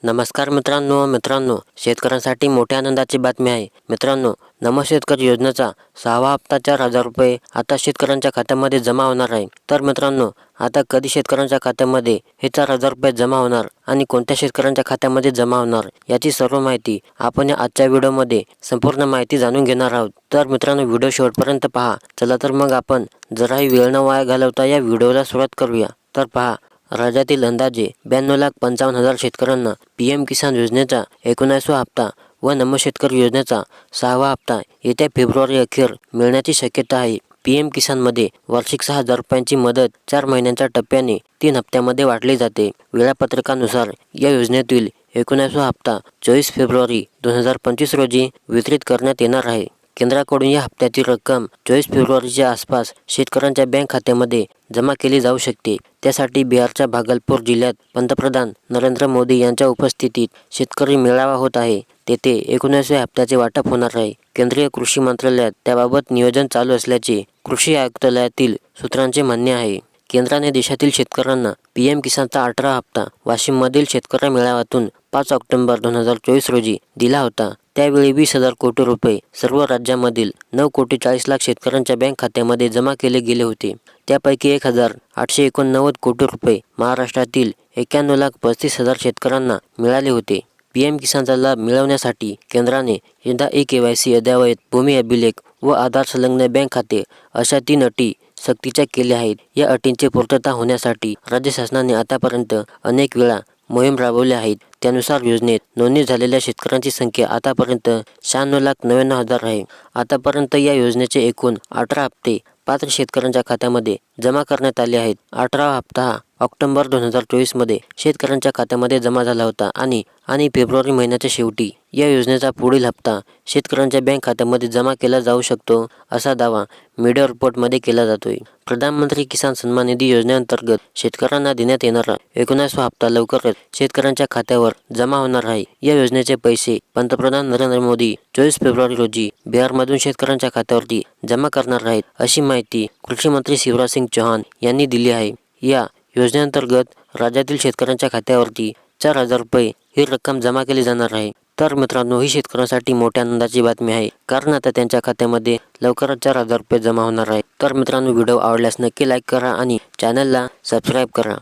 नमस्कार मित्रांनो, शेतकऱ्यांसाठी मोठ्या आनंदाची बातमी आहे. मित्रांनो, नमो शेतकरी योजनेचा 6वा हप्ता 4,000 रुपये आता शेतकऱ्यांच्या खात्यामध्ये जमा होणार आहे. तर मित्रांनो, आता कधी शेतकऱ्यांच्या खात्यामध्ये हे 4,000 रुपये जमा होणार आणि कोणत्या शेतकऱ्यांच्या खात्यामध्ये जमा होणार याची सर्व माहिती आपण या आजच्या व्हिडिओमध्ये संपूर्ण माहिती जाणून घेणार आहोत. तर मित्रांनो, व्हिडिओ शेवटपर्यंत पहा. चला तर मग आपण जराही वेळ न वाया घालवता या व्हिडिओला सुरुवात करूया. तर पहा, राज्यातील अंदाजे 92,55,000 शेतकऱ्यांना PM किसान योजनेचा 19वा हप्ता व नमो शेतकरी योजनेचा 6वा हप्ता येत्या फेब्रुवारी अखेर मिळण्याची शक्यता आहे. PM किसानमध्ये वार्षिक 6,000 रुपयांची मदत 4 महिन्यांच्या टप्प्याने 3 हप्त्यामध्ये वाटली जाते. वेळापत्रकानुसार या योजनेतील 19वा हप्ता 24 फेब्रुवारी 2025 रोजी वितरित करण्यात येणार आहे. केंद्राकडून या हप्त्याची रक्कम 24 फेब्रुवारीच्या आसपास शेतकऱ्यांच्या बँक खात्यामध्ये जमा केली जाऊ शकते. त्यासाठी बिहारच्या भागलपूर जिल्ह्यात पंतप्रधान नरेंद्र मोदी यांच्या उपस्थितीत शेतकरी मेळावा होत आहे. तेथे 19व्या हप्त्याचे वाटप होणार आहे. केंद्रीय कृषी मंत्रालयात त्याबाबत नियोजन चालू असल्याचे कृषी आयुक्तालयातील सूत्रांचे म्हणणे आहे. केंद्राने देशातील शेतकऱ्यांना PM किसानचा 18 हप्ता वाशिममधील शेतकरी मेळाव्यातून 5 ऑक्टोबर 2024 रोजी दिला होता. त्यावेळी 20,000 कोटी रुपये सर्व राज्यामधील 9,40,00,000 शेतकऱ्यांच्या बँक खात्यामध्ये जमा केले गेले होते. त्यापैकी 1,889 कोटी रुपये महाराष्ट्रातील 91,35,000 शेतकऱ्यांना मिळाले होते. PM किसानचा लाभ मिळवण्यासाठी केंद्राने यंदा eKYC अद्ययावत, भूमी अभिलेख व आधार संलग्न बँक खाते अशा 3 अटी सक्तीच्या केल्या आहेत. या अटींची पूर्तता होण्यासाठी राज्य शासनाने आतापर्यंत अनेक वेळा मोहीम राबवल्या आहेत. त्यानुसार योजनेत नोंदणी झालेल्या शेतकऱ्यांची संख्या आतापर्यंत 96,99,000 आहे. आतापर्यंत या योजनेचे एकूण 18 हप्ते पात्र शेतकऱ्यांच्या खात्यामध्ये जमा करण्यात आले आहेत. 18वा हप्ता हा ऑक्टोबर 2024 मध्ये शेतकऱ्यांच्या खात्यामध्ये जमा झाला होता आणि फेब्रुवारी महिन्याच्या शेवटी या योजनेचा पुढील हप्ता शेतकऱ्यांच्या बँक खात्यामध्ये जमा केला जाऊ शकतो, असा दावा मीडिया रिपोर्टमध्ये केला जातोय. प्रधानमंत्री किसान सन्मान निधी योजनेअंतर्गत शेतकऱ्यांना देण्यात येणारा 19वा हप्ता लवकरच शेतकऱ्यांच्या खात्यावर जमा होणार आहे. या योजनेचे पैसे पंतप्रधान नरेंद्र मोदी 24 फेब्रुवारी रोजी बिहारमधून शेतकऱ्यांच्या खात्यावरती जमा करणार आहेत, अशी माहिती कृषी मंत्री शिवराज सिंग चौहान यांनी दिली आहे. या योजनेअंतर्गत राज्यातील शेतकऱ्यांच्या खात्यावरती 4,000 रुपये ही रक्कम जमा केली जाणार आहे. तर मित्रांनो, ही शेतकऱ्यांसाठी मोठ्या आनंदाची बातमी आहे, कारण आता त्यांच्या खात्यामध्ये लवकरच 4,000 रुपये जमा होणार आहे. तर मित्रांनो, व्हिडिओ आवडल्यास नक्की लाईक करा आणि चॅनलला सबस्क्राईब करा.